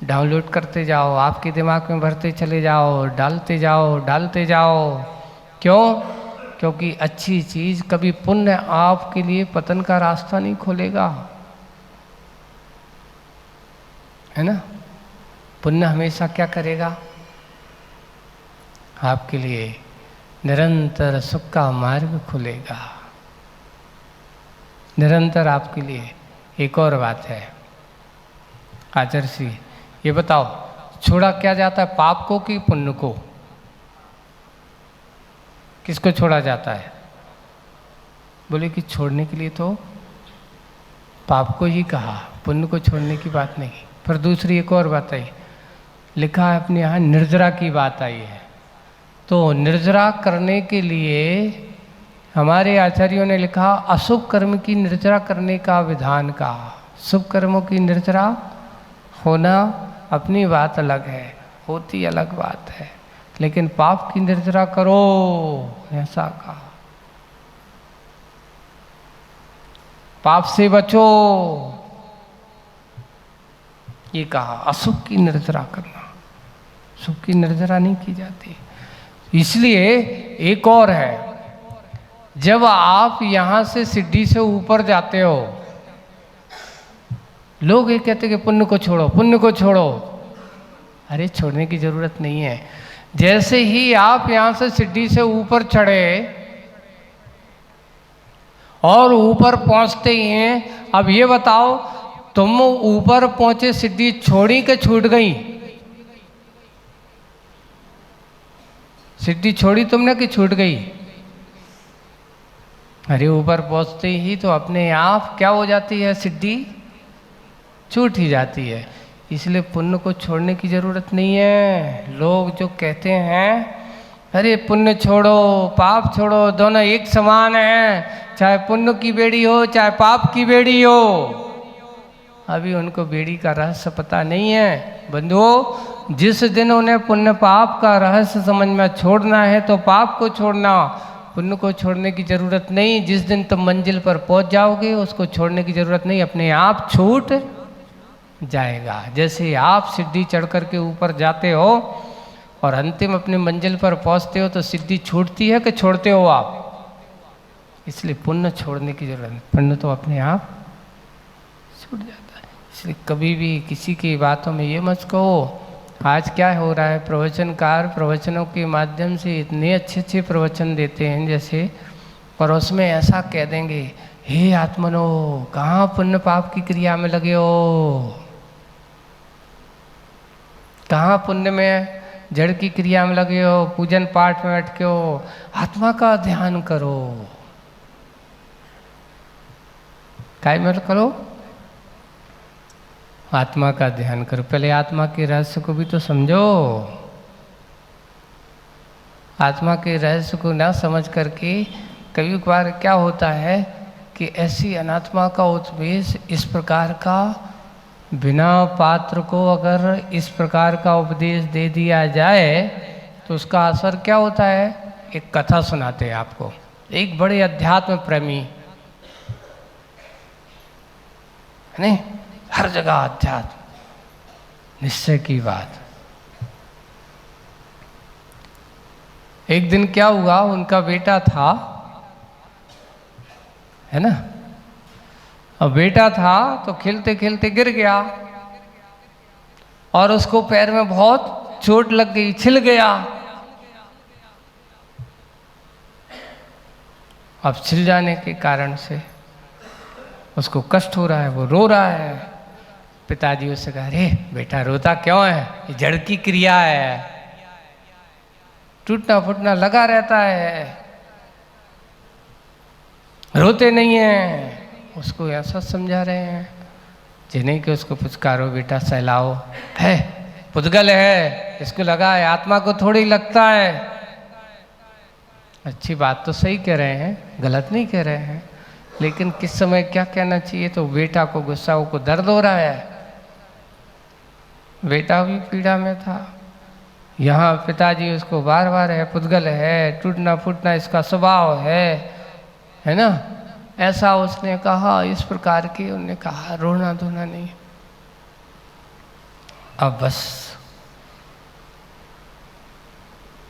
डाउनलोड करते जाओ, आपके दिमाग में भरते चले जाओ, डालते जाओ डालते जाओ। क्यों? क्योंकि अच्छी चीज़ कभी पुण्य आपके लिए पतन का रास्ता नहीं खोलेगा, है ना। पुण्य हमेशा क्या करेगा, आपके लिए निरंतर सुख का मार्ग खुलेगा, निरंतर आपके लिए। एक और बात है आचार्य जी, ये बताओ छोड़ा क्या जाता है, पाप को कि पुण्य को? किसको छोड़ा जाता है? बोले कि छोड़ने के लिए तो पाप को ही कहा, पुण्य को छोड़ने की बात नहीं। फिर दूसरी एक और बात आई, लिखा है अपने यहाँ निर्जरा की बात आई है। तो निर्जरा करने के लिए हमारे आचार्यों ने लिखा अशुभ कर्म की निर्जरा करने का विधान का। शुभ कर्मों की निर्जरा होना अपनी बात अलग है, होती अलग बात है, लेकिन पाप की निर्जरा करो, ऐसा कहा। पाप से बचो, ये कहा। अशुभ की निर्जरा करना, शुभ की निर्जरा नहीं की जाती। इसलिए एक और है, जब आप यहां से सिद्धि से ऊपर जाते हो, लोग ये कहते कि पुण्य को छोड़ो, पुण्य को छोड़ो। अरे छोड़ने की जरूरत नहीं है। जैसे ही आप यहां से सिद्धि से ऊपर चढ़े और ऊपर पहुंचते ही हैं, अब ये बताओ तुम ऊपर पहुंचे, सिद्धि छोड़ी कि छूट गई? सिद्धि छोड़ी तुमने कि छूट गई? अरे ऊपर पहुंचते ही तो अपने आप क्या हो जाती है, सिद्धि छूट ही जाती है। इसलिए पुण्य को छोड़ने की जरूरत नहीं है। लोग जो कहते हैं अरे पुण्य छोड़ो पाप छोड़ो, दोनों एक समान हैं, चाहे पुण्य की बेड़ी हो चाहे पाप की बेड़ी हो। अभी उनको बीड़ी का रहस्य पता नहीं है। बंधुओं, जिस दिन उन्हें पुण्य पाप का रहस्य समझ में छोड़ना है तो पाप को छोड़ना, पुण्य को छोड़ने की जरूरत नहीं। जिस दिन तुम मंजिल पर पहुंच जाओगे उसको छोड़ने की जरूरत नहीं, अपने आप छूट जाएगा। जैसे आप सीढ़ी चढ़ कर के ऊपर जाते हो और अंतिम अपनी मंजिल पर पहुंचते हो तो सीढ़ी छूटती है कि छोड़ते हो आप? इसलिए पुण्य छोड़ने की जरूरत नहीं, पुण्य तो अपने आप छूट जाता है। इसलिए कभी भी किसी की बातों में ये मत कहो। आज क्या हो रहा है, प्रवचनकार प्रवचनों के माध्यम से इतने अच्छे अच्छे प्रवचन देते हैं जैसे, और उसमें ऐसा कह देंगे, हे आत्मनो कहाँ पुण्य पाप की क्रिया में लगे हो, कहाँ पुण्य में जड़ की क्रिया में लगे हो, पूजन पाठ में अटके हो, आत्मा का ध्यान करो। काय में करो? आत्मा का ध्यान करो। पहले आत्मा के रहस्य को भी तो समझो। आत्मा के रहस्य को ना समझ करके कभी कभार क्या होता है कि ऐसी अनात्मा का उपदेश इस प्रकार का, बिना पात्र को अगर इस प्रकार का उपदेश दे दिया जाए तो उसका असर क्या होता है। एक कथा सुनाते हैं आपको। एक बड़े अध्यात्म प्रेमी, है नहीं, हर जगह अध्यात्म, निश्चय की बात। एक दिन क्या हुआ, उनका बेटा था, है ना, अब बेटा था तो खेलते खेलते गिर गया और उसको पैर में बहुत चोट लग गई, छिल गया। अब छिल जाने के कारण से उसको कष्ट हो रहा है, वो रो रहा है। पिताजी उससे कहा, अरे बेटा रोता क्यों है, ये जड़ की क्रिया है, टूटना फूटना लगा रहता है, रोते नहीं है। उसको ऐसा समझा रहे हैं जिन्हें कि उसको पुचकारो, बेटा सहलाओ, है पुद्गल है, इसको लगा है, आत्मा को थोड़ी लगता है। अच्छी बात तो सही कह रहे हैं, गलत नहीं कह रहे हैं, लेकिन किस समय क्या कहना चाहिए। तो बेटा को गुस्सा, को दर्द हो रहा है, बेटा भी पीड़ा में था। यहाँ पिताजी उसको बार बार है, पुद्गल है, टूटना फूटना इसका स्वभाव है ना, ऐसा उसने कहा। इस प्रकार की उन्होंने कहा, रोना धोना नहीं। अब बस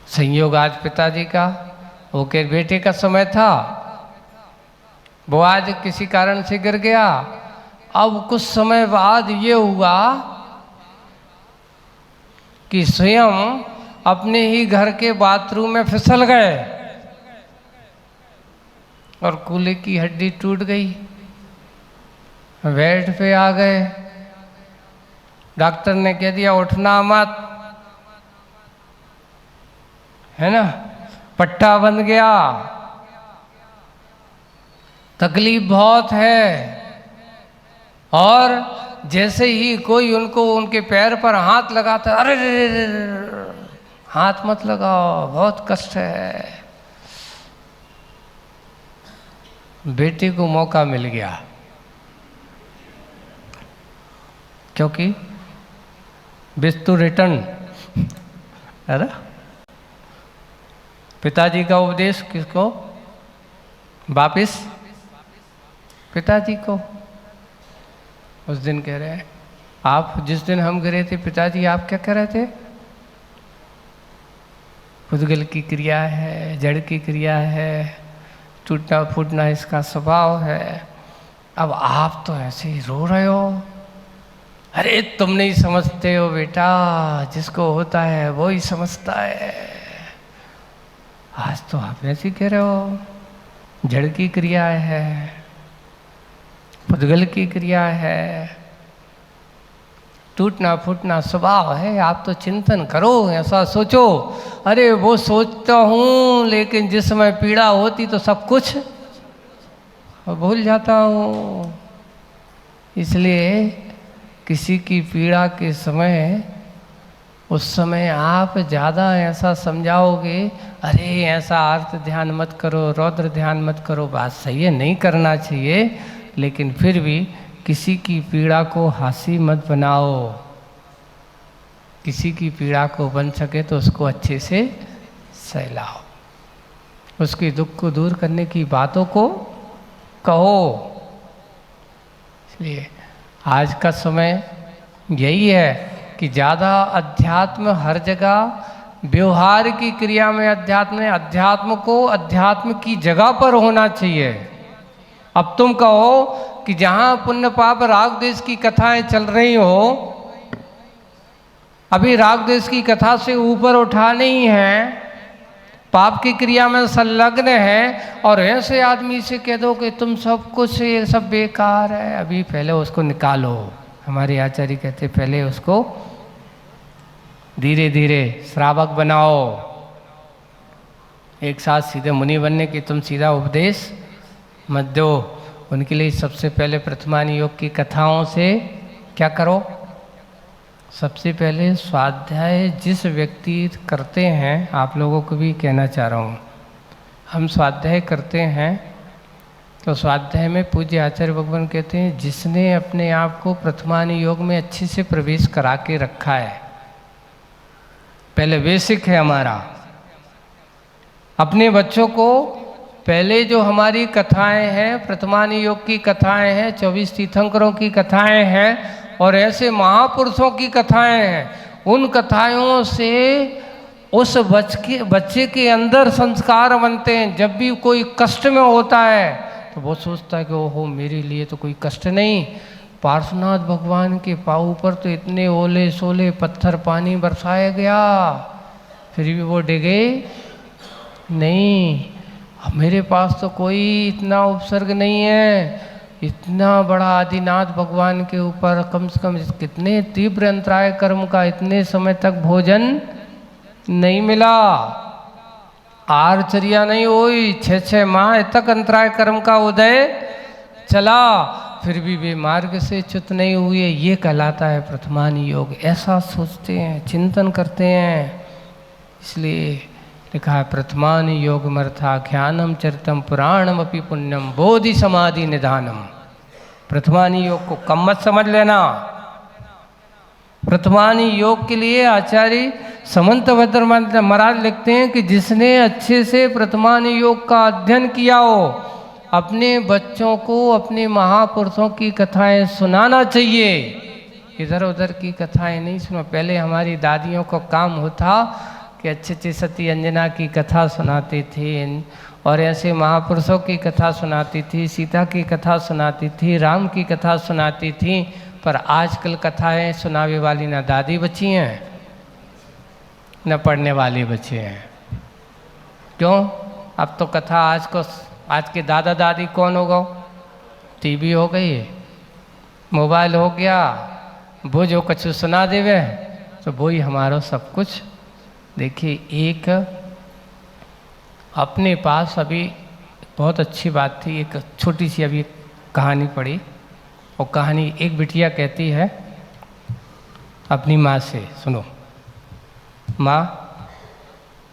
संयोग आज पिताजी का, वो के बेटे का समय था, वो आज किसी कारण से गिर गया। अब कुछ समय बाद ये हुआ कि स्वयं अपने ही घर के बाथरूम में फिसल गए और कूल्हे की हड्डी टूट गई, बेड पे आ गए। डॉक्टर ने कह दिया उठना मत, है ना, पट्टा बन गया, तकलीफ बहुत है। और जैसे ही कोई उनको उनके पैर पर हाथ लगाता, अरे हाथ मत लगाओ, बहुत कष्ट है। बेटे को मौका मिल गया, क्योंकि बिस्तु रिटर्न, है ना। पिताजी का उपदेश किसको वापिस, पिताजी को। उस दिन कह रहे हैं, आप जिस दिन हम गिरे थे पिताजी, आप क्या कह रहे थे, पुद्गल की क्रिया है, जड़ की क्रिया है, टूटना फूटना इसका स्वभाव है। अब आप तो ऐसे ही रो रहे हो। अरे तुम नहीं समझते हो बेटा, जिसको होता है वो ही समझता है। आज तो आप ऐसे कह रहे हो, जड़ की क्रिया है, पुद्गल की क्रिया है, टूटना फूटना स्वभाव है। आप तो चिंतन करो, ऐसा सोचो। अरे वो सोचता हूँ, लेकिन जिस समय पीड़ा होती तो सब कुछ भूल जाता हूँ। इसलिए किसी की पीड़ा के समय, उस समय आप ज़्यादा ऐसा समझाओगे, अरे ऐसा अर्थ ध्यान मत करो, रौद्र ध्यान मत करो, बात सही है, नहीं करना चाहिए, लेकिन फिर भी किसी की पीड़ा को हासी मत बनाओ। किसी की पीड़ा को बन सके तो उसको अच्छे से सहलाओ, उसके दुख को दूर करने की बातों को कहो। इसलिए आज का समय यही है कि ज़्यादा अध्यात्म हर जगह, व्यवहार की क्रिया में अध्यात्म को अध्यात्म की जगह पर होना चाहिए। अब तुम कहो कि जहाँ पुण्य पाप राग द्वेष की कथाएं चल रही हो, अभी राग द्वेष की कथा से ऊपर उठा नहीं है, पाप की क्रिया में संलग्न है, और ऐसे आदमी से कह दो कि तुम सब कुछ ये सब बेकार है, अभी पहले उसको निकालो। हमारे आचार्य कहते पहले उसको धीरे धीरे श्रावक बनाओ। एक साथ सीधे मुनि बनने की तुम सीधा उपदेश मत दो। उनके लिए सबसे पहले प्रथमान योग की कथाओं से क्या करो, सबसे पहले स्वाध्याय जिस व्यक्ति करते हैं, आप लोगों को भी कहना चाह रहा हूँ, हम स्वाध्याय करते हैं तो स्वाध्याय में पूज्य आचार्य भगवान कहते हैं जिसने अपने आप को प्रथमान योग में अच्छे से प्रवेश करा के रखा है, पहले बेसिक है हमारा। अपने बच्चों को पहले जो हमारी कथाएं हैं, प्रथमान योग की कथाएं हैं, 24 तीर्थंकरों की कथाएं हैं और ऐसे महापुरुषों की कथाएं हैं, उन कथाओं से उस बच्चे के अंदर संस्कार बनते हैं। जब भी कोई कष्ट में होता है तो वो सोचता है कि ओहो मेरे लिए तो कोई कष्ट नहीं। पार्श्वनाथ भगवान के पाँव पर तो इतने ओले सोले पत्थर पानी बरसाया गया, फिर भी वो डिगे नहीं। मेरे पास तो कोई इतना उपसर्ग नहीं है, इतना बड़ा आदिनाथ भगवान के ऊपर कम से कम कितने तीव्र अंतराय कर्म का इतने समय तक भोजन नहीं मिला, आरचर्या नहीं हुई, 6 माह तक अंतराय कर्म का उदय चला, फिर भी वे मार्ग से च्युत नहीं हुए। ये कहलाता है प्रथमान योग। ऐसा सोचते हैं, चिंतन करते हैं। इसलिए लिखा है प्रथमान योग मर्था ज्ञानम चरितम पुराणम अपि पुण्यम बोधि समाधि निधानम। प्रथमान योग को कम मत समझ लेना। प्रथमान योग के लिए आचार्य समंत भद्र महाराज लिखते हैं कि जिसने अच्छे से प्रथमान योग का अध्ययन किया हो, अपने बच्चों को अपने महापुरुषों की कथाएं सुनाना चाहिए, इधर उधर की कथाएं नहीं सुनो। पहले हमारी दादियों को काम होता कि अच्छे अच्छे सती अंजना की कथा सुनाते थे और ऐसे महापुरुषों की कथा सुनाती थी, सीता की कथा सुनाती थी, राम की कथा सुनाती थी। पर आजकल कथाएं सुनावे वाली ना दादी बची हैं न पढ़ने वाले बच्चे हैं। क्यों? अब तो कथा आज के दादा दादी कौन होगा? टीवी हो गई, मोबाइल हो गया, वो जो कछु सुना देवे तो वो ही हमारा सब कुछ। देखिए एक अपने पास अभी बहुत अच्छी बात थी, एक छोटी सी अभी कहानी पढ़ी। और कहानी एक बिटिया कहती है अपनी माँ से, सुनो माँ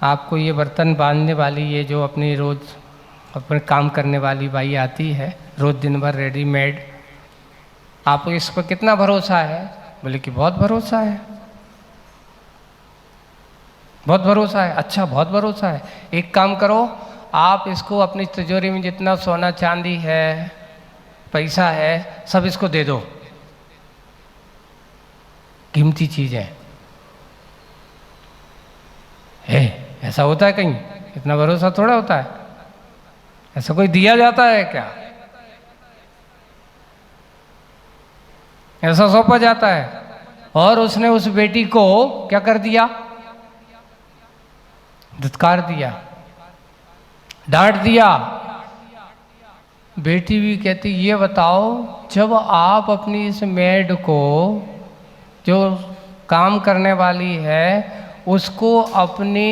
आपको ये बर्तन बांधने वाली, ये जो अपनी रोज़ अपने काम करने वाली बाई आती है रोज़ दिन भर रेडीमेड, आपको इस पर कितना भरोसा है? बोले कि बहुत भरोसा है, बहुत भरोसा है। अच्छा बहुत भरोसा है, एक काम करो आप इसको अपनी तिजोरी में जितना सोना चांदी है पैसा है सब इसको दे दो, कीमती चीज है। ऐसा होता है कहीं? इतना भरोसा थोड़ा होता है, ऐसा कोई दिया जाता है क्या? ऐसा सौंपा जाता है। और उसने उस बेटी को क्या कर दिया? धुतकार दिया, डांट दिया। बेटी भी कहती ये बताओ जब आप अपनी इस मेड को जो काम करने वाली है उसको अपने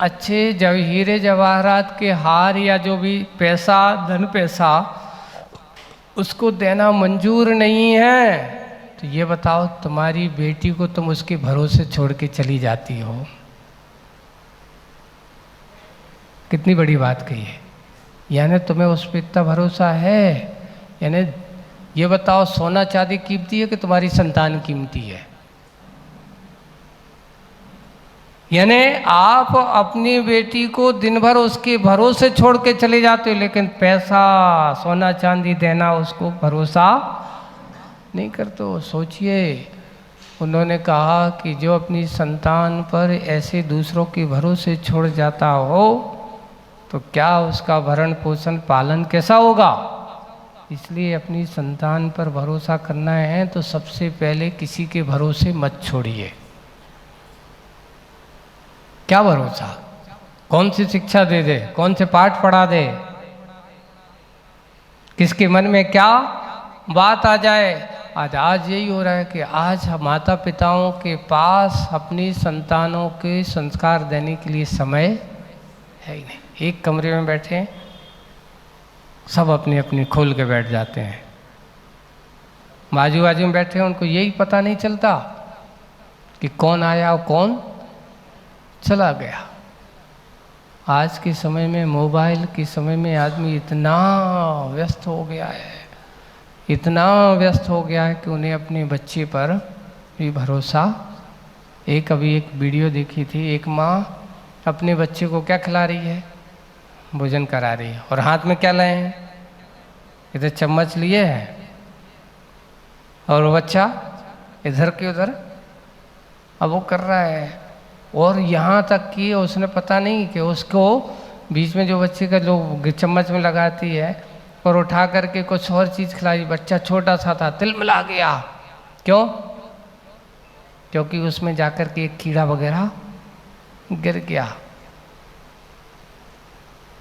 अच्छे हीरे जवाहरात के हार या जो भी पैसा धन पैसा उसको देना मंजूर नहीं है, तो ये बताओ तुम्हारी बेटी को तुम उसके भरोसे छोड़ के चली जाती हो। कितनी बड़ी बात कही है। यानी तुम्हें उस पर इतना भरोसा है, यानी ये बताओ, सोना चांदी कीमती है कि तुम्हारी संतान कीमती है? यानी आप अपनी बेटी को दिन भर उसके भरोसे छोड़ के चले जाते हो, लेकिन पैसा सोना चांदी देना उसको भरोसा नहीं करते हो। सोचिए, उन्होंने कहा कि जो अपनी संतान पर ऐसे दूसरों के भरोसे छोड़ जाता हो तो क्या उसका भरण पोषण पालन कैसा होगा। इसलिए अपनी संतान पर भरोसा करना है तो सबसे पहले किसी के भरोसे मत छोड़िए। क्या भरोसा, कौन सी शिक्षा दे दे, कौन से पाठ पढ़ा दे, किसके मन में क्या बात आ जाए। आज यही हो रहा है कि आज माता पिताओं के पास अपनी संतानों के संस्कार देने के लिए समय है ही नहीं। एक कमरे में बैठे हैं, सब अपनी अपनी खोल के बैठ जाते हैं। बाजू बाजू में बैठे हैं, उनको यही पता नहीं चलता कि कौन आया और कौन चला गया। आज के समय में, मोबाइल के समय में आदमी इतना व्यस्त हो गया है, इतना व्यस्त हो गया है कि उन्हें अपने बच्चे पर भी भरोसा। अभी एक वीडियो देखी थी, एक माँ अपने बच्चे को क्या खिला रही है, भोजन करा रही है, और हाथ में क्या लाए हैं, इधर चम्मच लिए है, और बच्चा इधर के उधर अब वो कर रहा है। और यहाँ तक कि उसने पता नहीं कि उसको बीच में जो बच्चे का जो चम्मच में लगाती है और उठा करके कुछ और चीज़ खिलाई। बच्चा छोटा सा था, तिलमिला गया। क्यों? क्योंकि उसमें जाकर के एक कीड़ा वगैरह गिर गया,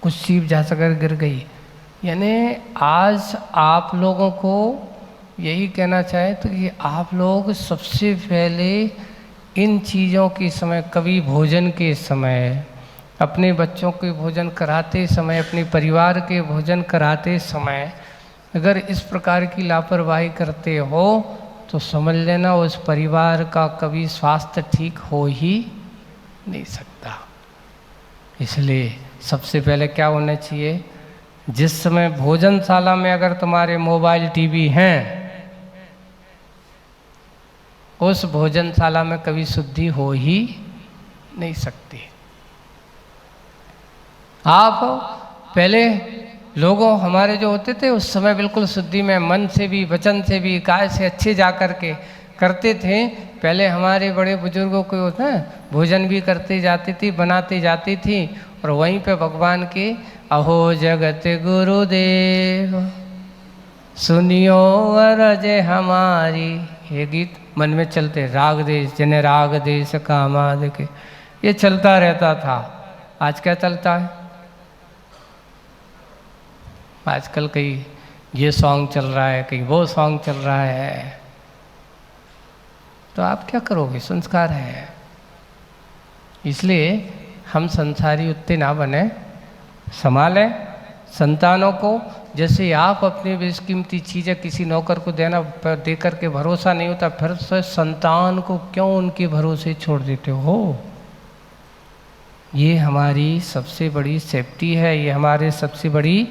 कुछ चीज जा सकर गिर गई। यानी आज आप लोगों को यही कहना चाहे तो कि आप लोग सबसे पहले इन चीज़ों के समय, कभी भोजन के समय, अपने बच्चों के भोजन कराते समय, अपने परिवार के भोजन कराते समय अगर इस प्रकार की लापरवाही करते हो तो समझ लेना उस परिवार का कभी स्वास्थ्य ठीक हो ही नहीं सकता। इसलिए सबसे पहले क्या होना चाहिए, जिस समय भोजनशाला में अगर तुम्हारे मोबाइल टीवी हैं, उस भोजनशाला में कभी शुद्धि हो ही नहीं सकती। आप पहले लोगों हमारे जो होते थे उस समय बिल्कुल शुद्धि में, मन से भी, वचन से भी, काय से अच्छे जा कर के करते थे। पहले हमारे बड़े बुजुर्गों को होता है, भोजन भी करते जाती थी, बनाते जाती थी, और वहीं पे भगवान के अहो जगत गुरुदेव सुनियो अरज हमारी, ये गीत मन में चलते, राग देश जने राग देश कामाद के, ये चलता रहता था। आज क्या चलता है? आजकल कहीं ये सॉन्ग चल रहा है, कहीं वो सॉन्ग चल रहा है। तो आप क्या करोगे? संस्कार है। इसलिए हम संसारी उत्ते ना बने, संभालें संतानों को। जैसे आप अपनी बेशकीमती चीज़ें किसी नौकर को दे करके भरोसा नहीं होता, फिर से संतान को क्यों उनके भरोसे छोड़ देते हो? ये हमारी सबसे बड़ी सेफ्टी है, ये हमारे सबसे बड़ी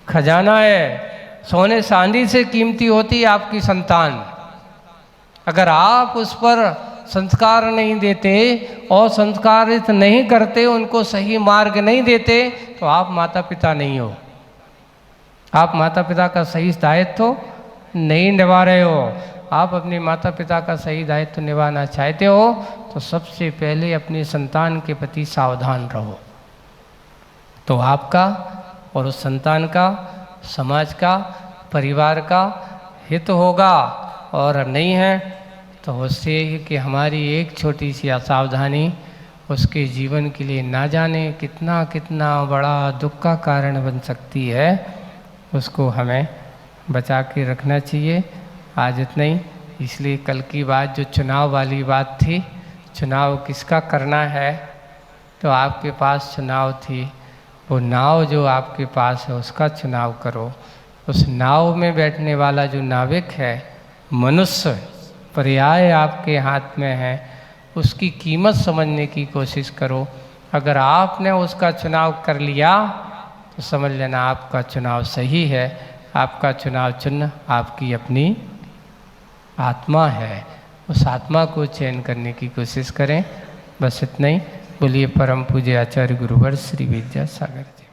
खजाना है। सोने चांदी से कीमती होती है आपकी संतान। अगर आप उस पर संस्कार नहीं देते और संस्कारित नहीं करते, उनको सही मार्ग नहीं देते, तो आप माता पिता नहीं हो। आप माता पिता का सही दायित्व नहीं निभा रहे हो। आप अपने माता पिता का सही दायित्व निभाना चाहते हो तो सबसे पहले अपने संतान के प्रति सावधान रहो, तो आपका और उस संतान का, समाज का, परिवार का हित होगा। और नहीं है तो उससे कि हमारी एक छोटी सी असावधानी उसके जीवन के लिए ना जाने कितना कितना बड़ा दुख का कारण बन सकती है, उसको हमें बचा के रखना चाहिए। आज इतना ही। इसलिए कल की बात जो चुनाव वाली बात थी, चुनाव किसका करना है, तो आपके पास चुनाव थी, वो नाव जो आपके पास है उसका चुनाव करो। उस नाव में बैठने वाला जो नाविक है, मनुष्य पर्याय आपके हाथ में है, उसकी कीमत समझने की कोशिश करो। अगर आपने उसका चुनाव कर लिया तो समझ लेना आपका चुनाव सही है। आपका चुनाव चिन्ह आपकी अपनी आत्मा है, उस आत्मा को चयन करने की कोशिश करें। बस इतना ही। बोलिए परम पूज्य आचार्य गुरुवर श्री विद्यासागर जी।